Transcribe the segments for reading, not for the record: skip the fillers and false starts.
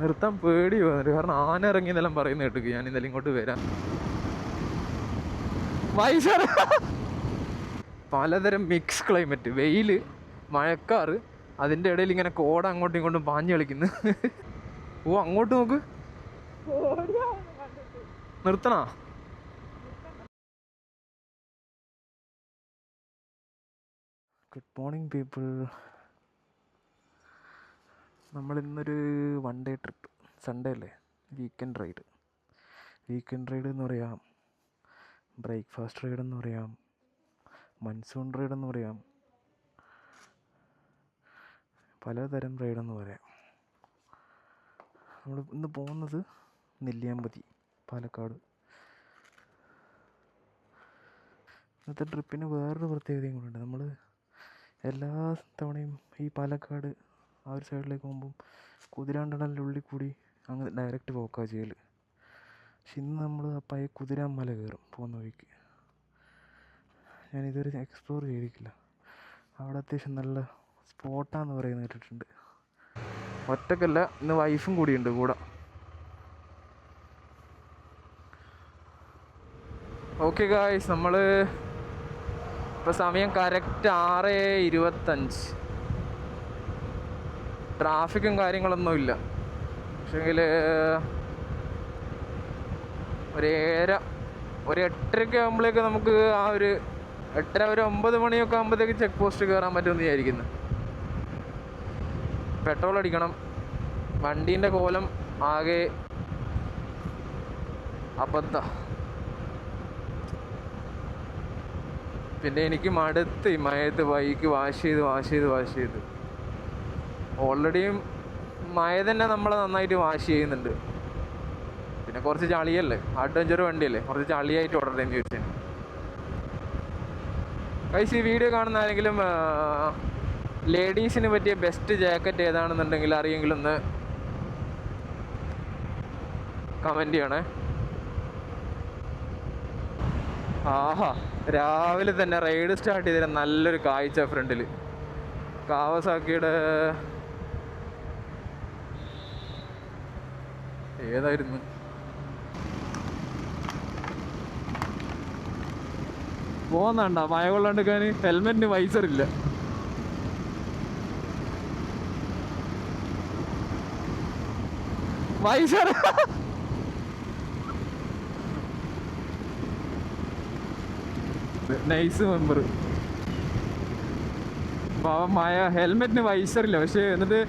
നിർത്താൻ പേടി വന്നിട്ട്. കാരണം ആന ഇറങ്ങി എന്നെല്ലാം പറയുന്ന കേട്ടു. ഞാൻ ഇന്നലെ ഇങ്ങോട്ട് വരാം. പലതരം മിക്സ് ക്ലൈമറ്റ്, വെയില്, മഴക്കാറ്, അതിൻ്റെ ഇടയിൽ ഇങ്ങനെ കോട അങ്ങോട്ടും ഇങ്ങോട്ടും പാഞ്ഞു കളിക്കുന്നു. ഓ അങ്ങോട്ട് നോക്ക്, നിർത്തണ. Good morning people. നമ്മളിന്നൊരു 1 ഡേ ട്രിപ്പ്, സൺഡേ അല്ലേ, വീക്കെൻഡ് റൈഡ് എന്ന് പറയാം, ബ്രേക്ക്ഫാസ്റ്റ് റൈഡ് എന്ന് പറയാം, മൺസൂൺ റൈഡ് എന്ന് പറയാം, പലതരം റൈഡെന്ന് പറയാം. നമ്മൾ ഇന്ന് പോകുന്നത് നെല്ലിയാമ്പതി, പാലക്കാട്. ഇന്നത്തെ ട്രിപ്പിന് വേറൊരു പ്രത്യേകതയും കൂടെ ഉണ്ട്. നമ്മൾ എല്ലാ തവണയും ഈ പാലക്കാട് ആ ഒരു സൈഡിലേക്ക് പോകുമ്പം കുതിരാണ്ടണലിൻ്റെ ഉള്ളിൽ കൂടി അങ്ങ് ഡയറക്റ്റ് പോക്കാണ് ചെയ്യൽ. പക്ഷെ ഇന്ന് നമ്മൾ പയ്യെ കുതിരാമല കയറും പോകുന്ന വഴിക്ക്. ഞാനിതുവരെ എക്സ്പ്ലോർ ചെയ്തിട്ടില്ല. അവിടെ അത്യാവശ്യം നല്ല സ്പോട്ടാന്ന് പറയുന്നത് കേട്ടിട്ടുണ്ട്. ഒറ്റക്കല്ല, ഇന്ന് വൈഫും കൂടിയുണ്ട് കൂടെ. ഓക്കെ ഗായ്സ്, നമ്മൾ ഇപ്പോൾ സമയം കറക്റ്റ് 6:25. ട്രാഫിക്കും കാര്യങ്ങളൊന്നും ഇല്ല. പക്ഷേങ്കിൽ ഒരു 8:30 ആകുമ്പോഴേക്ക് നമുക്ക് ആ ഒരു 8:30 ഒരു 9 മണിയൊക്കെ ആകുമ്പോഴത്തേക്ക് ചെക്ക് പോസ്റ്റ് കയറാൻ പറ്റുമെന്ന് വിചാരിക്കുന്നു. പെട്രോൾ അടിക്കണം. വണ്ടീൻ്റെ കോലം ആകെ അബദ്ധ. പിന്നെ എനിക്ക് മടുത്ത് ഈ മഴയത്ത് ബൈക്ക് വാഷ് ചെയ്ത് ഓൾറെഡിയും മഴ തന്നെ നമ്മളെ നന്നായിട്ട് വാഷ് ചെയ്യുന്നുണ്ട്. പിന്നെ കുറച്ച് ചളിയല്ലേ, അഡ്വഞ്ചർ വണ്ടിയല്ലേ, കുറച്ച് ചളിയായിട്ട് ഓടട്ടേന്ന് ചോദിച്ചാൽ. ഗൈസ്, ഈ വീഡിയോ കാണുന്ന ആരെങ്കിലും ലേഡീസിന് പറ്റിയ ബെസ്റ്റ് ജാക്കറ്റ് ഏതാണെന്നുണ്ടെങ്കിൽ അറിയെങ്കിലും ഒന്ന് കമൻറ്റ് ചെയ്യണേ. ആഹാ, രാവിലെ തന്നെ റൈഡ് സ്റ്റാർട്ട് ചെയ്തിട്ട് നല്ലൊരു കാഴ്ച ഫ്രണ്ടിൽ. കാവസാക്കിയുടെ ഏതായിരുന്നു, പോകുന്നണ്ട മഴ കൊള്ളാണ്ടിരിക്കാൻ. ഹെൽമെറ്റിന് വൈസറില്ല. Visor nice member. മഴ, ഹെൽമെറ്റിന് വൈസറില്ല. പക്ഷേ എന്നിട്ട്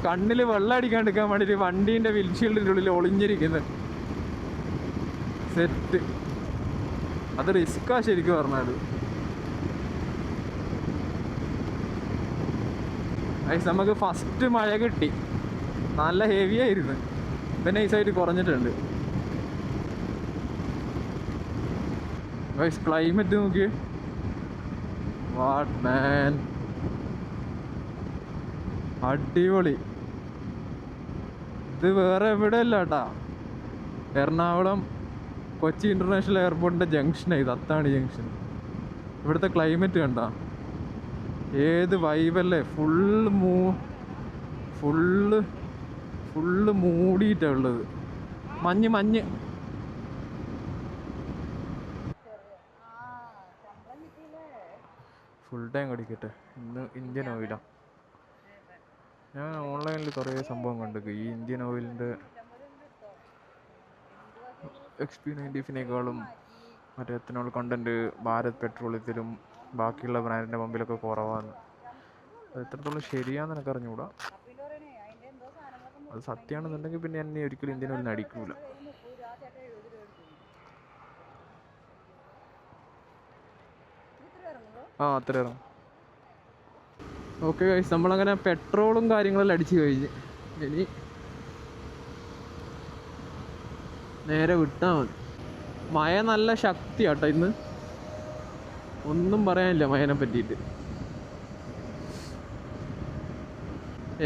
കണ്ണിൽ വെള്ളം അടിക്കാണ്ടിരിക്കാൻ വേണ്ടിയിട്ട് വണ്ടീൻ്റെ വിൻഷീൽഡിൻ്റെ ഉള്ളിൽ ഒളിഞ്ഞിരിക്കുന്നത് സെറ്റ്. അത് റിസ്ക്കാ ശരിക്കും പറഞ്ഞാൽ. നമുക്ക് ഫസ്റ്റ് മഴ കിട്ടി, നല്ല ഹെവി ആയിരുന്നു. ഇപ്പം നൈസായിട്ട് കുറഞ്ഞിട്ടുണ്ട്. ക്ലൈമറ്റ് നോക്കിയേ, വാട്ട് മാൻ, അടിപൊളി. ഇത് വേറെ എവിടെ അല്ല കേട്ടാ, എറണാകുളം കൊച്ചി ഇൻ്റർനാഷണൽ എയർപോർട്ടിൻ്റെ ജംഗ്ഷനാണ് ഇത്, അത്താണി ജംഗ്ഷൻ. ഇവിടുത്തെ ക്ലൈമറ്റ് കണ്ട ഏത് വൈബല്ലേ. ഫുള്ള് മൂടിയിട്ടാണ് ഉള്ളത്. മഞ്ഞ് ഫുൾ ടൈം കടിക്കട്ടെ. ഇന്ന് ഇന്ത്യൻ ഓയിലാണ്. ഞാൻ ഓൺലൈനിൽ കുറേ സംഭവം കണ്ടു. ഈ ഇന്ത്യൻ ഓയിലിൻ്റെ XP90 മറ്റേ എത്തനോൾ കണ്ടൻറ്റ് ഭാരത് പെട്രോളിയത്തിലും ബാക്കിയുള്ള ബ്രാൻഡിൻ്റെ മുമ്പിലൊക്കെ കുറവാണ്. അത് എത്രത്തോളം ശരിയാണെന്ന് എനിക്ക് അറിഞ്ഞുകൂടാ. അത് സത്യമാണെന്നുണ്ടെങ്കിൽ പിന്നെ എന്നെ ഒരിക്കലും ഇന്ത്യൻ ഓയിലിന് അടിക്കൂല. അത്ര ഇറങ്ങും. ഓക്കെ ഗൈസ്, നമ്മളങ്ങനെ പെട്രോളും കാര്യങ്ങളെല്ലാം അടിച്ച് കഴിഞ്ഞ് ഇനി നേരെ വിട്ടാൽ മതി. മഴ നല്ല ശക്തിയാട്ടോ ഇന്ന്, ഒന്നും പറയാനില്ല മഴനെ പറ്റിയിട്ട്.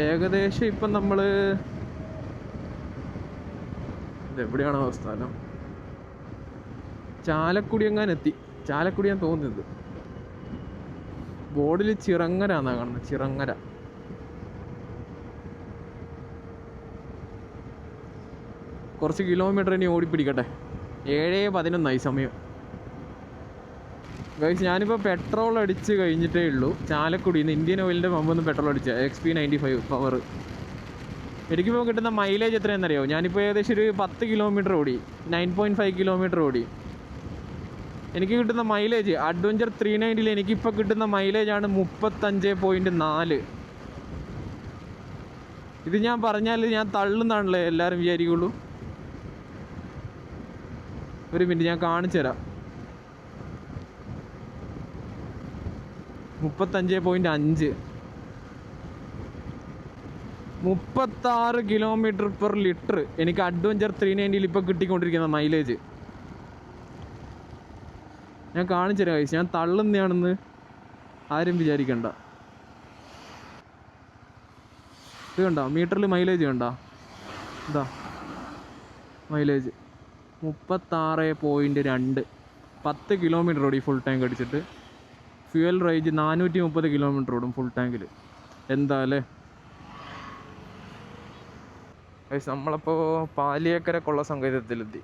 ഏകദേശം ഇപ്പം നമ്മൾ ഇതെവിടെയാണോ സ്ഥലം, ചാലക്കുടി എങ്ങാനെത്തി. ചാലക്കുടി ഞാൻ തോന്നുന്നത്. ബോർഡിൽ ചിറങ്ങര എന്നാണ് കാണുന്നത്, ചിറങ്ങര. കുറച്ച് കിലോമീറ്റർ ഇനി ഓടിപ്പിടിക്കട്ടെ. 7:11 സമയം. ഗൈസ് ഞാനിപ്പോൾ പെട്രോൾ അടിച്ച് കഴിഞ്ഞിട്ടേ ഉള്ളൂ. ചാലക്കുടിയിൽ നിന്ന് ഇന്ത്യൻ ഓയിലിൻ്റെ പമ്പൊന്ന് പെട്രോൾ അടിച്ച XP95 പവർ. എനിക്കിപ്പോൾ കിട്ടുന്ന മൈലേജ് എത്രയാണെന്നറിയോ? ഞാനിപ്പോൾ ഏകദേശം ഒരു 10 കിലോമീറ്റർ ഓടി, 9.5 കിലോമീറ്റർ ഓടി. എനിക്ക് കിട്ടുന്ന മൈലേജ് അഡ്വഞ്ചർ 390 എനിക്കിപ്പോൾ കിട്ടുന്ന മൈലേജാണ് 35.4. ഇത് ഞാൻ പറഞ്ഞാൽ ഞാൻ തള്ളുന്നാണല്ലേ എല്ലാവരും വിചാരിക്കുള്ളൂ. ഒരു മിനിറ്റ് ഞാൻ കാണിച്ചു തരാം. 35.5, 36 കിലോമീറ്റർ പെർ ലിറ്റർ എനിക്ക് അഡ്വഞ്ചർ 390 ഇപ്പോൾ കിട്ടിക്കൊണ്ടിരിക്കുന്ന മൈലേജ്. ഞാൻ കാണിച്ചു തരാം ഗൈസ്, ഞാൻ തള്ളുന്നതാണെന്ന് ആരും വിചാരിക്കണ്ട. ഇത് കണ്ടോ മീറ്ററിൽ മൈലേജ് കണ്ടോ? ഇതാ മൈലേജ് 36.2. 10 കിലോമീറ്റർ ഓടി ഫുൾ ടാങ്ക് അടിച്ചിട്ട്. ഫ്യൂവൽ റേഞ്ച് 430 കിലോമീറ്റർ ഓടും ഫുൾ ടാങ്കിൽ. എന്താ അല്ലേ? നമ്മളപ്പോൾ പാലിയേക്കര കൊള്ള സങ്കേതത്തിലെത്തി.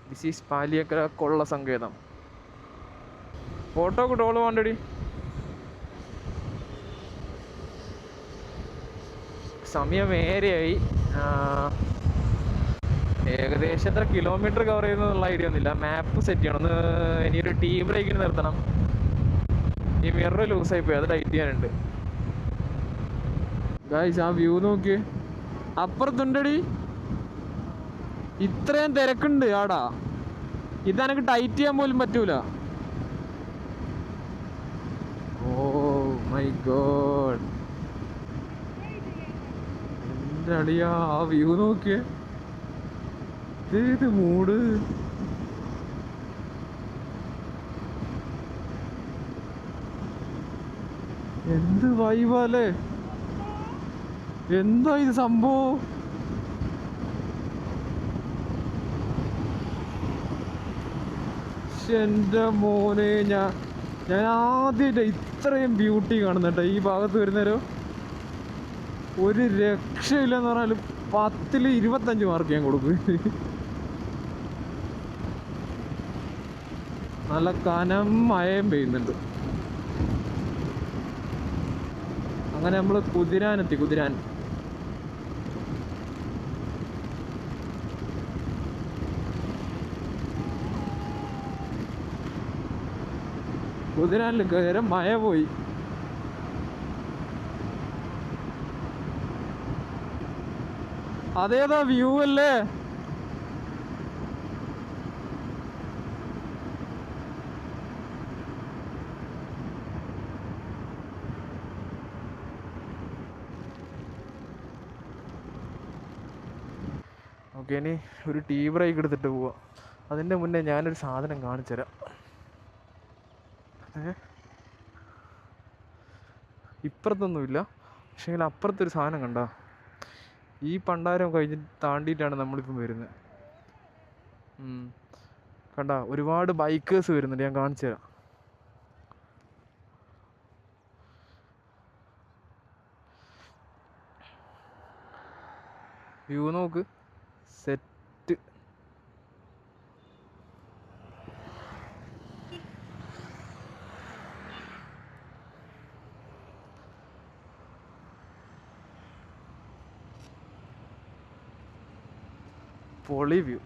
ദിസ് ഈസ് പാലിയേക്കര കൊള്ള സങ്കേതം. ഫോട്ടോ ടോള് വേണ്ടടി. സമയം ഏറെയായി. ഏകദേശം എത്ര കിലോമീറ്റർ കവർ ചെയ്യുന്നുള്ള ഐഡിയ ഒന്നുമില്ല. മാപ്പ് സെറ്റ് ചെയ്യണം. ഒന്ന് ഇനിയൊരു ടീ ബ്രേക്കിന് നിർത്തണം. ഈ മിറർ ലൂസായി പോയി, അത് ടൈറ്റ് ചെയ്യാനുണ്ട്. ഗായ്സ് ആ വ്യൂ നോക്കിയേ, അപ്പുറത്തുണ്ടടി. ഇത്രയും തിരക്കുണ്ട് ആടാ. ഇതെനിക്ക് ടൈറ്റ് ചെയ്യാൻ പോലും പറ്റൂല. ഓ മൈ ഗോഡ്, എൻ്റെ അളിയാ ആ വ്യൂ നോക്കിയേ. ഏത് മൂഡ്. എന്ത് വൈബല്ലേ, എന്താ ഇത് സംഭവം. എൻ്റെ മോനെ, ഞാൻ ആദ്യമായിട്ട് ഇത്രയും ബ്യൂട്ടി കാണുന്നുണ്ട് ഈ ഭാഗത്ത് വരുന്നേരോ. ഒരു രക്ഷയില്ലെന്ന് പറഞ്ഞാൽ 10ൽ 25 മാർക്ക് ഞാൻ കൊടുക്കും. നല്ല കനം മഴയും പെയ്യുന്നുണ്ട്. അങ്ങനെ നമ്മൾ കുതിരാനെത്തി. കുതിരാനിൽ കയറി മഴ പോയി. അതേതാ വ്യൂ അല്ലേ. ഓക്കെ, ഇനി ഒരു ടീ ബ്രേക്ക് എടുത്തിട്ട് പോവാം. അതിൻ്റെ മുന്നേ ഞാനൊരു സാധനം കാണിച്ചു തരാം. ഇപ്പുറത്തൊന്നുമില്ല, പക്ഷേ അപ്പുറത്തൊരു സാധനം കണ്ടോ. ഈ പണ്ടാരം കഴിഞ്ഞ് താണ്ടിയിട്ടാണ് നമ്മളിപ്പം വരുന്നത്. കണ്ട ഒരുപാട് ബൈക്കേഴ്സ് വരുന്നുണ്ട്. ഞാൻ കാണിച്ചു തരാം. വ്യൂ നോക്ക്, സെറ്റ്. പൊളി വ്യൂ.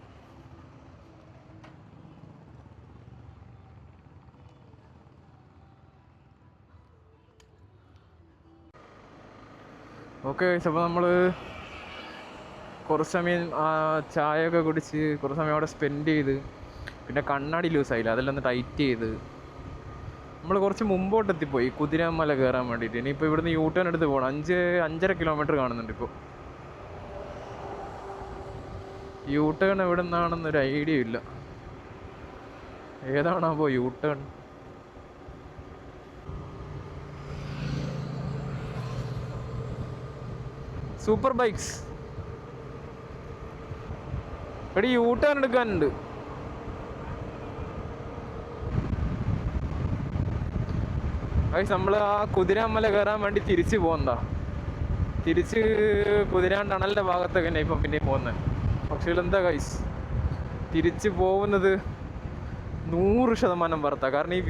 ഓക്കെ, അപ്പോൾ നമ്മൾ കുറച്ച് സമയം ചായയൊക്കെ കുടിച്ച് കുറച്ച് സമയം അവിടെ സ്പെൻഡ് ചെയ്ത്, പിന്നെ കണ്ണാടി ലൂസായില്ല, അതെല്ലാം ഒന്ന് ടൈറ്റ് ചെയ്ത് നമ്മൾ കുറച്ച് മുമ്പോട്ടെത്തിപ്പോയി കുതിരാമല കയറാൻ വേണ്ടിയിട്ട്. ഇനിയിപ്പോൾ ഇവിടുന്ന് യൂ ടേൺ എടുത്ത് പോകണം. 5.5 കിലോമീറ്റർ കാണുന്നുണ്ട് ഇപ്പോൾ. യൂ ടേൺ എവിടെ നിന്നാണെന്നൊരു ഐഡിയ ഇല്ല. ഏതാണാവോ യൂ ടേൺ? സൂപ്പർ ബൈക്സ് എടി യൂ ടേൺ എടുക്കാനുണ്ട്. നമ്മൾ ആ കുതിരാമല കയറാൻ വേണ്ടി തിരിച്ച് പോകുന്നതാ. തിരിച്ച് കുതിരാൻ ടണലിൻ്റെ ഭാഗത്തൊക്കെ തന്നെ ഇപ്പം പിന്നെയും പോകുന്നത്. പക്ഷേ എന്താ ഗൈസ്, തിരിച്ച് പോകുന്നത് 100% വർത്താ. കാരണം ഈ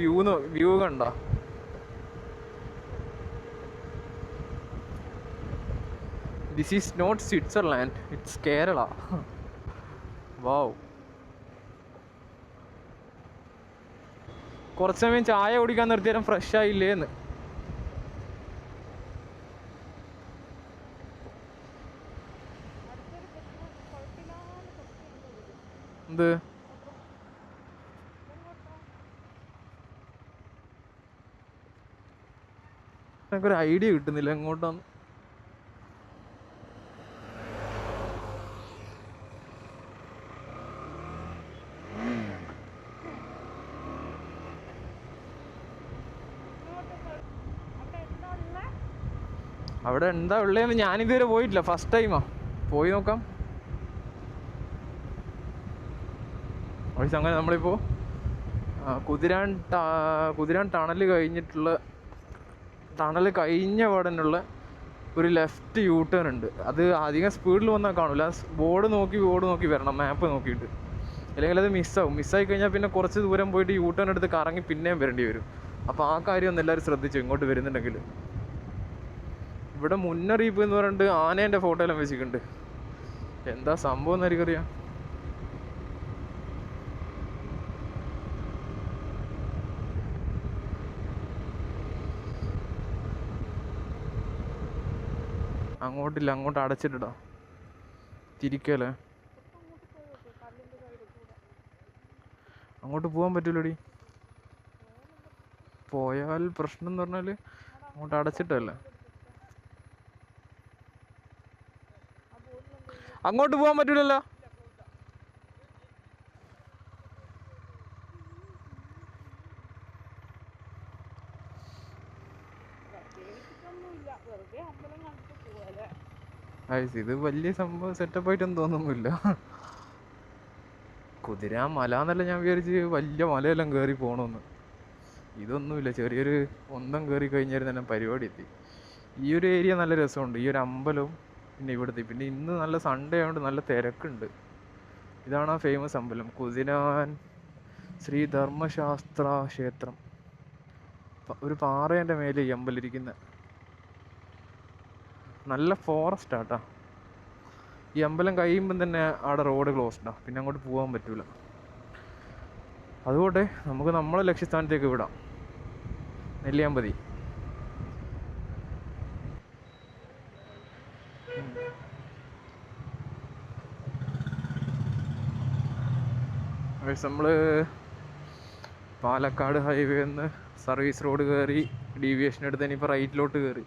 വ്യൂ കണ്ട, this is not Switzerland, it's Kerala. Wow. കുറച്ച് സമയം ചായ കുടിക്കാൻ നിർത്തിയാലും ഫ്രഷ് ആയില്ലേന്ന്. എന്ത് എനിക്കൊരു ഐഡിയ കിട്ടുന്നില്ല എങ്ങോട്ടാന്ന്. അവിടെ എന്താ ഉള്ളതെന്ന് ഞാനിതുവരെ പോയിട്ടില്ല, ഫസ്റ്റ് ടൈമാ. പോയി നോക്കാം. അങ്ങനെ നമ്മളിപ്പോൾ കുതിരാൻ ടണൽ കഴിഞ്ഞിട്ടുള്ള, ടണൽ കഴിഞ്ഞ പാടനുള്ള ഒരു ലെഫ്റ്റ് യൂ ടേൺ ഉണ്ട്. അത് അധികം സ്പീഡിൽ വന്നാൽ കാണില്ല, ബോർഡ് നോക്കി വരണം, മാപ്പ് നോക്കിയിട്ട്. അല്ലെങ്കിൽ അത് മിസ്സായി കഴിഞ്ഞാൽ പിന്നെ കുറച്ച് ദൂരം പോയിട്ട് യൂ ടേൺ എടുത്ത് കറങ്ങി പിന്നെയും വരേണ്ടി വരും. അപ്പോൾ ആ കാര്യം ഒന്ന് എല്ലാവരും ശ്രദ്ധിച്ചു ഇങ്ങോട്ട് വരുന്നുണ്ടെങ്കിൽ. ഇവിടെ മുന്നറിയിപ്പ് എന്ന് പറഞ്ഞിട്ട് ആനേൻ്റെ ഫോട്ടോ എല്ലാം വെച്ചിട്ടുണ്ട്. എന്താ സംഭവം എന്ന് എനിക്കറിയാം. അങ്ങോട്ടില്ല, അങ്ങോട്ട് അടച്ചിട്ടിടാ, തിരിക്കല്ലേ. അങ്ങോട്ട് പോകാൻ പറ്റൂലടി. പോയാൽ പ്രശ്നം എന്ന് പറഞ്ഞാൽ അങ്ങോട്ട് അടച്ചിട്ടല്ലേ, അങ്ങോട്ട് പോകാൻ പറ്റൂലല്ലോ. ഇത് വലിയ സംഭവം സെറ്റപ്പ് ആയിട്ടൊന്നും തോന്നുന്നില്ല. കുതിരാൻ മല എന്നല്ല ഞാൻ വിചാരിച്ച് വലിയ മലയെല്ലാം കയറി പോകണമെന്ന്. ഇതൊന്നുമില്ല, ചെറിയൊരു ഒന്തം കയറി കഴിഞ്ഞാൽ തന്നെ പരിപാടി എത്തി. ഈ ഒരു ഏരിയ നല്ല രസമുണ്ട്, ഈ ഒരു അമ്പലവും പിന്നെ ഇവിടുത്തെ. പിന്നെ ഇന്ന് നല്ല സൺഡേ ആയതുകൊണ്ട് നല്ല തിരക്കുണ്ട്. ഇതാണ് ആ ഫേമസ് അമ്പലം, കുതിരാൻ ശ്രീ ധർമ്മശാസ്ത്ര ക്ഷേത്രം. ഒരു പാറേൻ്റെ മേലെ ഈ അമ്പലം ഇരിക്കുന്നത്. നല്ല ഫോറസ്റ്റ് ആട്ടാ. ഈ അമ്പലം കഴിയുമ്പം തന്നെ അവിടെ റോഡ് ക്ലോസ്ഡാണ്, പിന്നെ അങ്ങോട്ട് പോകാൻ പറ്റൂല. അതുകൊണ്ട് നമുക്ക് നമ്മളെ ലക്ഷ്യസ്ഥാനത്തേക്ക് വിടാം, നെല്ലിയാമ്പതി. നമ്മൾ പാലക്കാട് ഹൈവേന്ന് സർവീസ് റോഡ് കയറി ഡീവിയേഷൻ എടുത്ത് ഇനിയിപ്പോൾ റൈറ്റിലോട്ട് കയറി.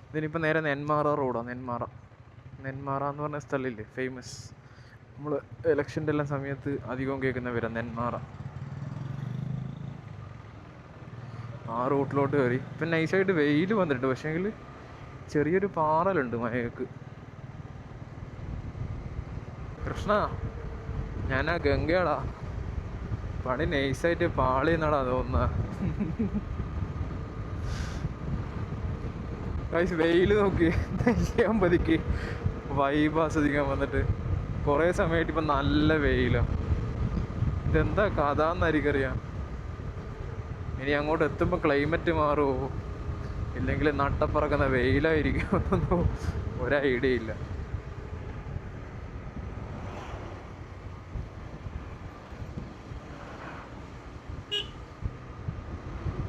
ഇതിനിപ്പോൾ നേരെ നെന്മാറ റോഡാണ്. നെന്മാറ എന്ന് പറഞ്ഞ സ്ഥലമില്ലേ ഫേമസ്, നമ്മൾ ഇലക്ഷൻ്റെ എല്ലാം സമയത്ത് അധികവും കേൾക്കുന്ന പേരാ നെന്മാറ. ആ റൂട്ടിലോട്ട് കയറി. ഇപ്പം നൈസായിട്ട് വെയിൽ വന്നിട്ടുണ്ട്, പക്ഷേങ്കിൽ ചെറിയൊരു പാറലുണ്ട് മഴയ്ക്ക്. കൃഷ്ണ, ഞാനാ ഗംഗയാടാ. പണി നൈസായിട്ട് പാളി എന്നാടാ തോന്നുന്ന. വെയിൽ നോക്കി നെല്ലിയാമ്പതിക്ക് വൈബ് ആസ്വദിക്കാൻ വന്നിട്ട് കുറേ സമയമായിട്ട് ഇപ്പം നല്ല വെയിലാണ്. ഇതെന്താ കഥ എന്നായിരിക്കറിയാം. ഇനി അങ്ങോട്ട് എത്തുമ്പോൾ ക്ലൈമറ്റ് മാറുമോ ഇല്ലെങ്കിൽ നട്ടപ്പറക്കുന്ന വെയിലായിരിക്കും എന്നൊന്നും ഒരു ഐഡിയ ഇല്ല.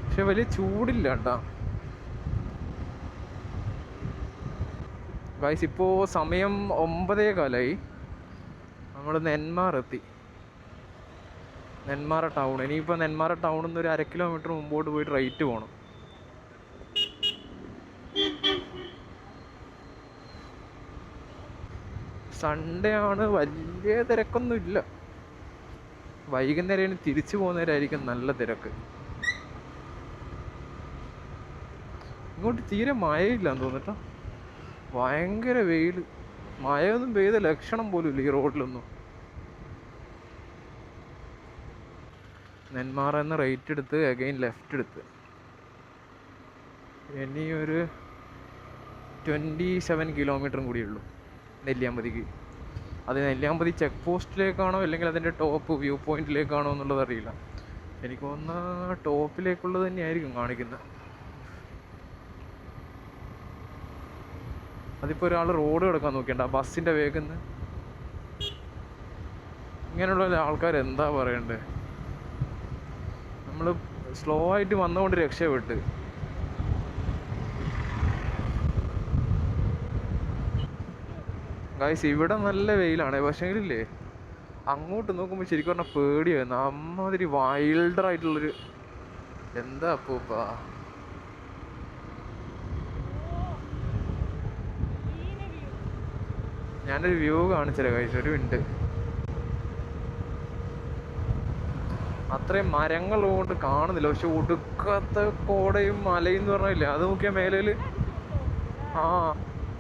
പക്ഷെ വലിയ ചൂടില്ല കേട്ടോ ഗൈസ്. ഇപ്പോൾ സമയം 9:15. നമ്മൾ നെന്മാറ എത്തി, നെന്മാറ ടൗൺ. ഇനിയിപ്പോൾ നെന്മാറ ടൗണിൽ നിന്ന് ഒരു 1/2 കിലോമീറ്റർ മുമ്പോട്ട് പോയിട്ട് റൈറ്റ് പോകണം. സൺഡേ ആണ്, വലിയ തിരക്കൊന്നും ഇല്ല. വൈകുന്നേരം തിരിച്ചു പോകുന്നവരായിരിക്കും നല്ല തിരക്ക്. ഇങ്ങോട്ട് തീരെ മഴയില്ലാന്ന് തോന്നിട്ടോ, ഭയങ്കര വെയിൽ. മഴയൊന്നും പെയ്ത ലക്ഷണം പോലും ഇല്ല ഈ റോഡിലൊന്നും. നെന്മാറ എന്ന് റൈറ്റ് എടുത്ത് അഗൈൻ ലെഫ്റ്റ് എടുത്ത് ഇനി ഒരു 27 കിലോമീറ്ററും കൂടിയുള്ളൂ നെല്ലിയാമ്പതിക്ക്. അത് നെല്ലിയാമ്പതി ചെക്ക് പോസ്റ്റിലേക്കാണോ അല്ലെങ്കിൽ അതിൻ്റെ ടോപ്പ് വ്യൂ പോയിന്റിലേക്കാണോ എന്നുള്ളത് അറിയില്ല. എനിക്ക് തോന്നുന്ന ടോപ്പിലേക്കുള്ളത് തന്നെയായിരിക്കും കാണിക്കുന്നത്. അതിപ്പോൾ ഒരാൾ റോഡ് കിടക്കാൻ നോക്കിയണ്ട ബസ്സിൻ്റെ വേഗം. ഇങ്ങനെയുള്ള ആൾക്കാർ എന്താ പറയണ്ടേ? നമ്മൾ സ്ലോ ആയിട്ട് വന്നുകൊണ്ട് രക്ഷപ്പെട്ട്. ഗൈസ് ഇവിടെ നല്ല വെയിലാണ്, പക്ഷേങ്കിലേ അങ്ങോട്ട് നോക്കുമ്പോൾ ശരിക്കും പറഞ്ഞാൽ പേടിയായിരുന്നു. അമ്മാതിരി വൈൽഡറായിട്ടുള്ളൊരു എന്താ അപ്പൂപ്പാ. ഞാനൊരു വ്യൂ കാണിച്ചല്ലേ ഗൈസ്, ഒരു മിനിറ്റ്. അത്രയും മരങ്ങളുകൊണ്ട് കാണുന്നില്ല, പക്ഷെ ഒടുക്കത്തെ കോടയും മലയും എന്ന് പറഞ്ഞില്ലേ, അത് നോക്കിയാൽ മേലേൽ ആ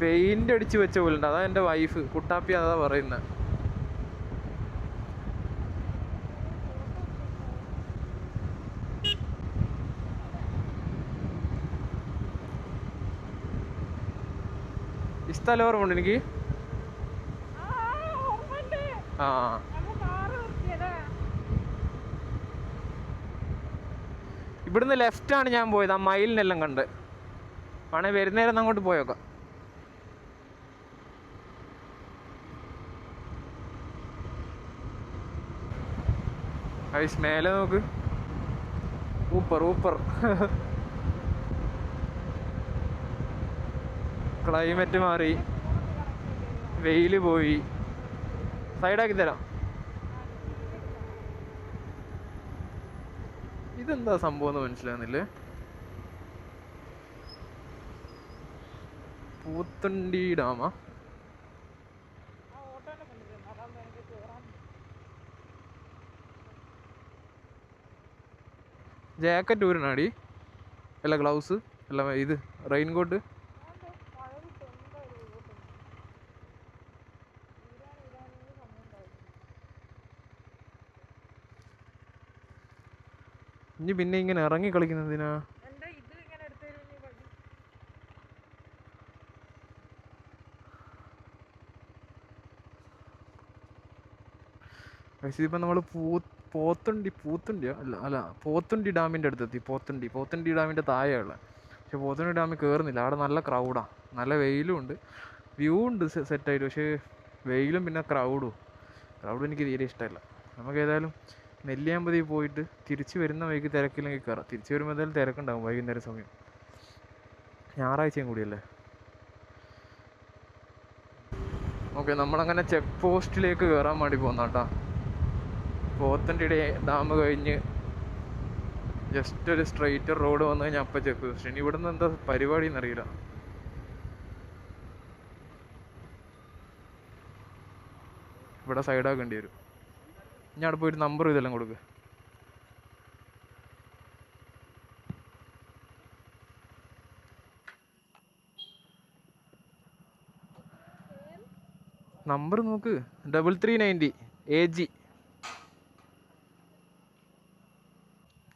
പെയിന്റ് അടിച്ച് വെച്ച പോലെ ഉണ്ട്. അതാ എൻ്റെ വൈഫ് കുട്ടാപ്പി അതാ പറയുന്നത്. ഈ സ്ഥലം ഓർമ്മയുണ്ട് എനിക്ക്. ആ ഇവിടുന്ന് ലെഫ്റ്റാണ് ഞാൻ പോയത്, ആ മയിലിനെല്ലാം കണ്ട്. വേണേ വരുന്നേരം അങ്ങോട്ട് പോയേക്കാം. ഐസ് മേലെ നോക്ക്, ഊപ്പർ ഊപ്പർ. ക്ലൈമറ്റ് മാറി, വെയില് പോയി. സൈഡാക്കി തരാം. ഇതെന്താ സംഭവം എന്ന് മനസ്സിലാകുന്നില്ലേ? പൂത്തുണ്ടി ഡാമാ? ജാക്കറ്റ് ഊരണാടി, അല്ല ഗ്ലൗസ് അല്ല ഇത് റെയിൻകോട്ട്. ഇനി പിന്നെ ഇങ്ങനെ ഇറങ്ങി കളിക്കുന്നതിനാ? ഇതിപ്പോൾ നമ്മൾ പൂത്തുണ്ടിയോ അല്ല പോത്തുണ്ടി ഡാമിൻ്റെ അടുത്തെത്തി. പോത്തുണ്ടി ഡാമിൻ്റെ താഴെയുള്ള, പക്ഷെ പോത്തുണ്ടി ഡാമിൽ കയറുന്നില്ല. അവിടെ നല്ല ക്രൗഡാണ്, നല്ല വെയിലും ഉണ്ട്, വ്യൂ ഉണ്ട് സെറ്റായിട്ട്. പക്ഷേ വെയിലും പിന്നെ ക്രൗഡ് എനിക്ക് തീരെ ഇഷ്ടമല്ല. നമുക്ക് ഏതായാലും നെല്ലിയാമ്പതി പോയിട്ട് തിരിച്ച് വരുന്ന വഴിക്ക് തിരക്കില്ലെങ്കിൽ കയറാം. തിരിച്ച് വരുമ്പോൾ എന്തായാലും തിരക്കുണ്ടാകും വൈകുന്നേരം സമയം, ഞായറാഴ്ചയും കൂടിയല്ലേ. ഓക്കെ, നമ്മളങ്ങനെ ചെക്ക് പോസ്റ്റിലേക്ക് കയറാൻ വേണ്ടി പോകുന്നാട്ടാ. പോത്തണ്ടി ഡാം കഴിഞ്ഞ് ജസ്റ്റ് ഒരു സ്ട്രെയിറ്റ് റോഡ് വന്നു കഴിഞ്ഞാൽ അപ്പം ചെക്ക് പോസ്റ്റ്. ഇനി ഇവിടുന്ന് എന്താ പരിപാടി എന്നറിയില്ല. ഇവിടെ സൈഡാക്കേണ്ടി വരും. ഞാൻ അവിടെ പോയിട്ട് നമ്പർ ഇതെല്ലാം കൊടുക്കുക. നമ്പർ നോക്ക്, 3390 AG.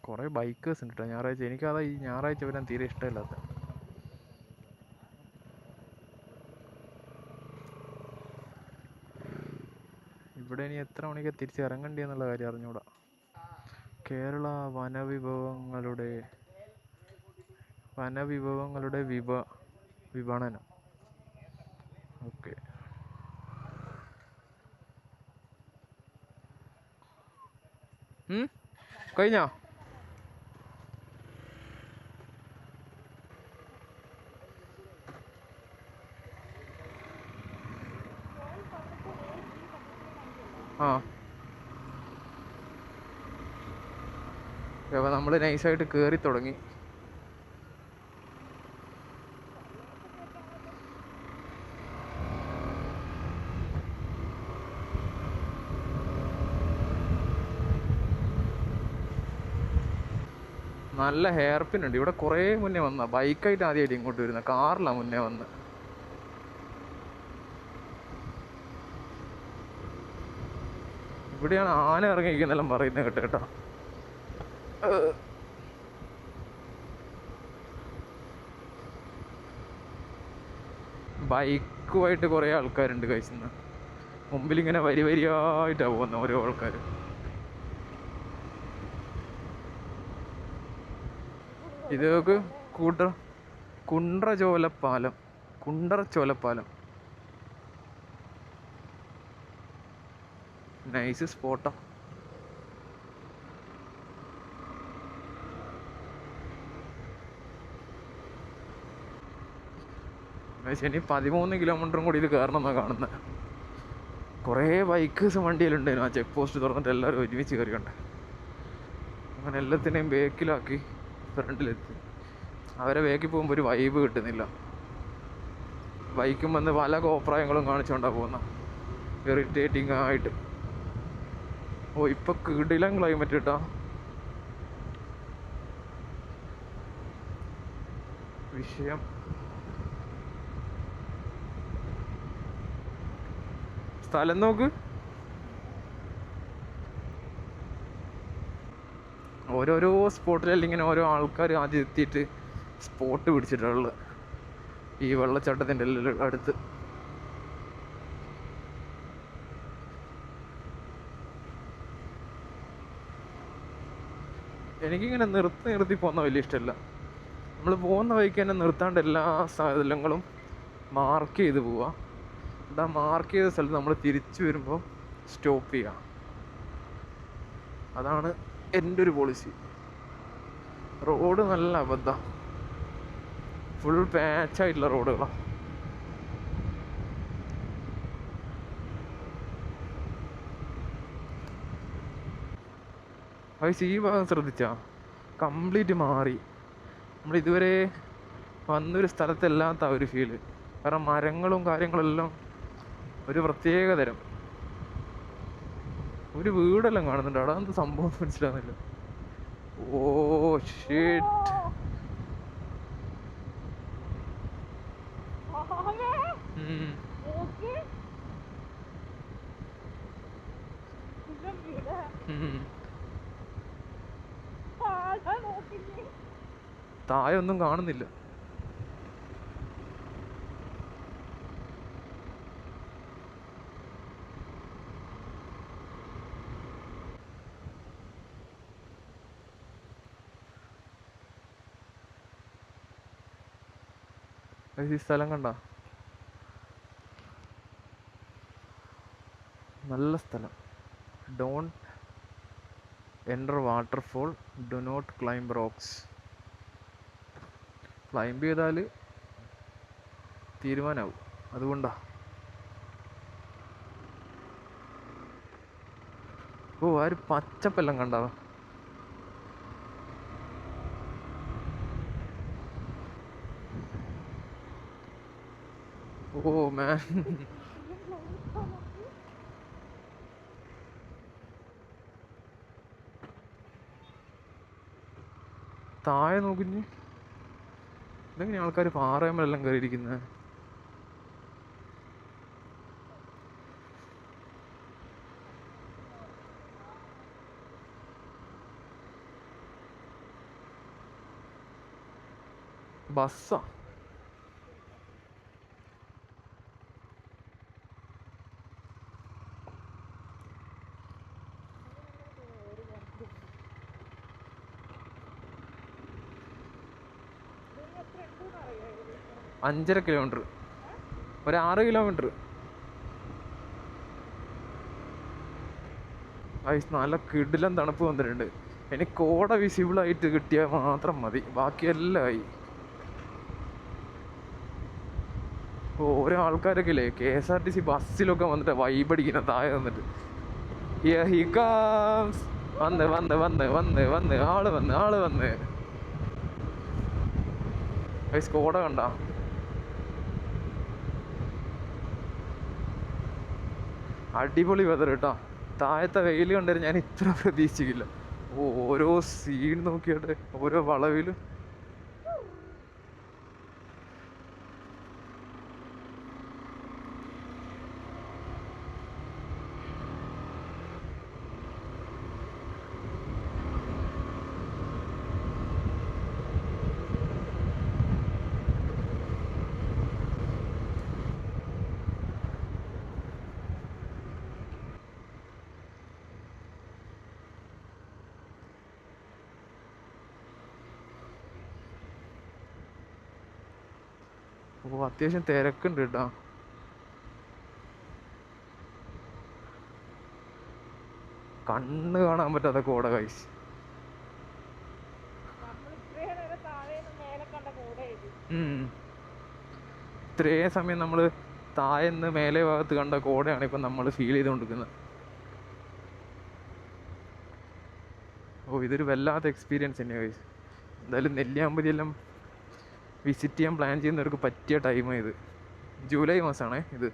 കുറേ ബൈക്കേഴ്സ് ഉണ്ട് കേട്ടോ ഞായറാഴ്ച. എനിക്കതാ ഈ ഞായറാഴ്ച വരാൻ തീരെ ഇഷ്ടമില്ലാത്ത. ഇവിടെ ഇനി എത്ര മണിക്ക് തിരിച്ച് ഇറങ്ങണ്ടി എന്നുള്ള കാര്യം അറിഞ്ഞൂടാ. കേരള വനവിഭവങ്ങളുടെ വിപണനം. ഓക്കെ, കഴിഞ്ഞോ? ആ അപ്പോൾ നമ്മൾ നൈസായിട്ട് കയറി തുടങ്ങി. നല്ല ഹെയർ പിൻ ഉണ്ട് ഇവിടെ. കുറേ മുന്നേ വന്ന ബൈക്കായിട്ട് ആദ്യമായിട്ട് ഇങ്ങോട്ട് വരുന്ന, കാറിലാണ് മുന്നേ വന്ന്. ഇവിടെയാണ് ആന ഇറങ്ങിയിരിക്കുന്നെല്ലാം പറയുന്നത് കേട്ടോ കേട്ടോ. ബൈക്കുമായിട്ട് കുറേ ആൾക്കാരുണ്ട് കഴിച്ചുന്ന. മുമ്പിലിങ്ങനെ വരി വരിയായിട്ടാണ് പോകുന്നത് ഓരോ ആൾക്കാർ. ഇതൊക്കെ കുണ്ട്രചോലപ്പാലം, കുണ്ടറച്ചോലപ്പാലം. നൈസ് സ്പോട്ടാ. ഇനി 13 കിലോമീറ്ററും കൂടി ഇത് കയറണം എന്നാണ് കാണുന്നത്. കുറേ ബൈക്കേഴ്സ് വണ്ടിയിലുണ്ടായിരുന്നു. ആ ചെക്ക് പോസ്റ്റ് തുറന്നിട്ട് എല്ലാവരും ഒരുമിച്ച് കയറിയുണ്ട്. അങ്ങനെ എല്ലാത്തിനെയും ബേക്കിലാക്കി ഫ്രണ്ടിലെത്തി. അവരെ ബേക്കിൽ പോകുമ്പോൾ ഒരു വൈബ് കിട്ടുന്നില്ല. ബൈക്കും വന്ന് പല കോപ്രായങ്ങളും കാണിച്ചുകൊണ്ടാണ് പോകുന്നത്, ഇറിറ്റേറ്റിംഗ് ആയിട്ട്. ഓ, ഇപ്പം കിടിലൻ ക്ലൈമറ്റ് കേട്ടോ. വിഷയം സ്ഥലം നോക്ക്. ഓരോരോ സ്പോട്ടിലെല്ലാം ഇങ്ങനെ ഓരോ ആൾക്കാർ ആദ്യം എത്തിയിട്ട് സ്പോട്ട് പിടിച്ചിട്ടുള്ളത് ഈ വെള്ളച്ചാട്ടത്തിൻ്റെ എല്ലാം അടുത്ത്. എനിക്കിങ്ങനെ നിർത്തി പോകുന്ന വലിയ ഇഷ്ടമല്ല. നമ്മൾ പോകുന്ന വഴിക്ക് തന്നെ നിർത്താണ്ട് എല്ലാ സ്ഥലങ്ങളും മാർക്ക് ചെയ്ത് പോവുക. എന്താ മാർക്ക് ചെയ്ത സ്ഥലത്ത് നമ്മൾ തിരിച്ചു വരുമ്പോൾ സ്റ്റോപ്പ് ചെയ്യുക. അതാണ് എൻ്റെ ഒരു പോളിസി. റോഡ് നല്ല അബദ്ധം, ഫുൾ പാച്ചായിട്ടുള്ള റോഡുകളാണ്. വയസ്സ് ഈ ഭാഗം ശ്രദ്ധിച്ചാൽ കംപ്ലീറ്റ് മാറി. നമ്മളിതുവരെ വന്നൊരു സ്ഥലത്തല്ലാത്ത ഒരു ഫീല്. കാരണം മരങ്ങളും കാര്യങ്ങളെല്ലാം ഒരു പ്രത്യേക തരം. ഒരു വീടെല്ലാം കാണുന്നുണ്ട് അവിടെ. എന്ത് സംഭവം മനസ്സിലാകുന്നില്ല. Oh shit. താഴെ ഒന്നും കാണുന്നില്ല. ഈ സ്ഥലം കണ്ട, നല്ല സ്ഥലം. Don't enter waterfall, do not climb rocks. Climb ചെയ്താൽ തീരുമാനമാവും, അതുകൊണ്ടാ. ഓ, ആ ഒരു പച്ചപ്പെല്ലാം കണ്ടാവാ. ഓ മാൻ, താഴെ നോക്കിഞ്ഞ് ഇതെങ്ങനെ ആൾക്കാർ പാറയമ്മലെല്ലാം കയറിയിരിക്കുന്നത്. ബസ്സാ. അഞ്ചര കിലോമീറ്റർ, ഒരു 6 കിലോമീറ്റർ. നല്ല കിടിലം തണുപ്പ് വന്നിട്ടുണ്ട്. ഇനി കോട വിസിബിളായിട്ട് കിട്ടിയാൽ മാത്രം മതി, ബാക്കിയെല്ലാം ആയി. ഓരോ ആൾക്കാരൊക്കെ ഇല്ലേ KSRTC ബസ്സിലൊക്കെ വന്നിട്ട് വൈബടിക്കുന്ന താഴെ വന്നിട്ട്. വന്ന് വന്ന് വന്ന് വന്ന് വന്ന് ആള് വന്ന് കോട കണ്ട. അടിപൊളി വെതർ കേട്ടോ. താഴത്തെ വെയിൽ കണ്ടാലും ഞാൻ ഇത്ര പ്രതീക്ഷിക്കില്ല. ഓരോ സീൻ നോക്കിയാട്ടെ, ഓരോ വളവിലും. ഓ അത്യാവശ്യം തിരക്കുണ്ട് കേട്ടോ. കണ്ണ് കാണാൻ പറ്റാത്ത കോട ഗൈസ്. ഇത്രയും സമയം നമ്മൾ താഴെന്ന് മേലെ ഭാഗത്ത് കണ്ട കോടയാണ് ഇപ്പം നമ്മൾ ഫീൽ ചെയ്തുകൊണ്ടിരിക്കുന്നത്. ഓ ഇതൊരു വല്ലാത്ത എക്സ്പീരിയൻസ് തന്നെയാണ് ഗൈസ്. എന്തായാലും നെല്ലിയാമ്പതി എല്ലാം വിസിറ്റ് ചെയ്യാൻ പ്ലാൻ ചെയ്യുന്നവർക്ക് പറ്റിയ ടൈമാണ് ഇത്. ജൂലൈ മാസമാണേ ഇത്.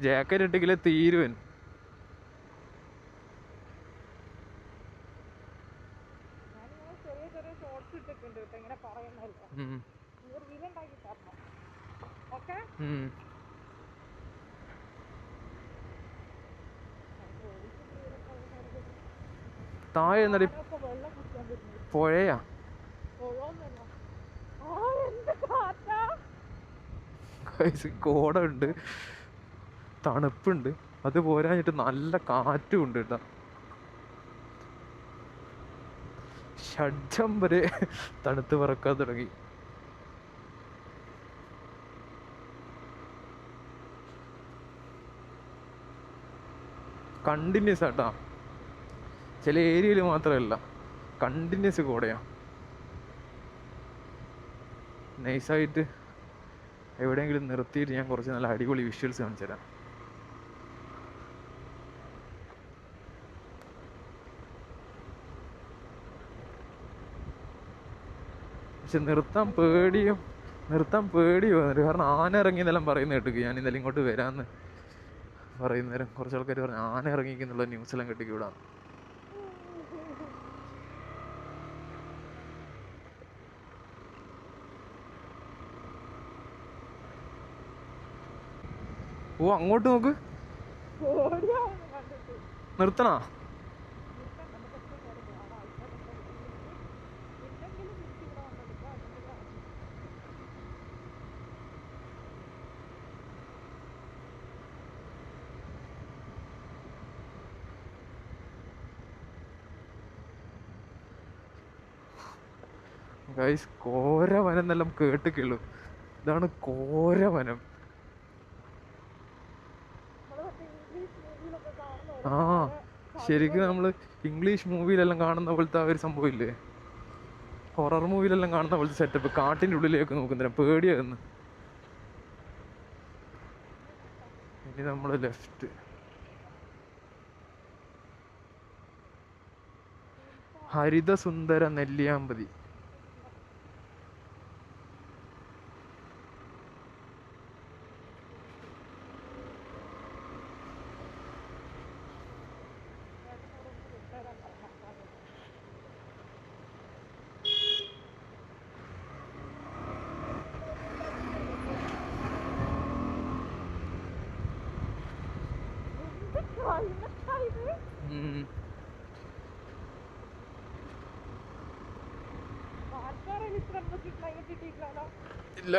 ജാക്കറ്റ് ഇട്ടെങ്കിലേ തീരുവൻ. താഴെ എന്നടി പുഴയാ. കോട ഉണ്ട്, തണുപ്പുണ്ട്, അത് പോരാഞ്ഞിട്ട് നല്ല കാറ്റും ഉണ്ട് കേട്ടോ. ഷഡ്ജം വരെ തണുത്ത് പറക്കാൻ തുടങ്ങി. കണ്ടിന്യൂസ് ആട്ടാ, ചില ഏരിയയിൽ മാത്രമല്ല, കണ്ടിന്യൂസ് കോടയാണ്. നൈസായിട്ട് എവിടെയെങ്കിലും നിർത്തിയിട്ട് ഞാൻ കുറച്ച് നല്ല അടിപൊളി വിഷ്വൽസ് കാണിച്ചു തരാം. പക്ഷെ നിർത്താൻ പേടിയോ വന്നിട്ട്. കാരണം ആന ഇറങ്ങി എന്നെല്ലാം പറയുന്ന കേട്ടു. ഞാൻ ഇന്നലെ ഇങ്ങോട്ട് വരാമെന്ന് പറയുന്നേരം കുറച്ച് ആൾക്കാർ പറഞ്ഞു ആന ഇറങ്ങിക്കുന്നുള്ള ന്യൂസെല്ലാം കേട്ടിക്ക് വിടാം. ഓ അങ്ങോട്ട് നോക്ക്, നിർത്തണോ? ഗൈസ് കോരവനം എന്നെല്ലാം കേട്ടിക്കുള്ളൂ. ഇതാണ് കോരവനം. ആ ശരിക്കും നമ്മൾ ഇംഗ്ലീഷ് മൂവിയിലെല്ലാം കാണുന്ന പോലത്തെ ആ ഒരു സംഭവം ഇല്ലേ, ഹൊറർ മൂവിയിലെല്ലാം കാണുന്ന പോലത്തെ സെറ്റപ്പ്. കാട്ടിൻ്റെ ഉള്ളിലേക്ക് നോക്കുന്നില്ല, പേടിയായിരുന്നു. ഇനി നമ്മൾ ലെഫ്റ്റ്. ഹരിതസുന്ദര നെല്ലിയാമ്പതി. ഇല്ല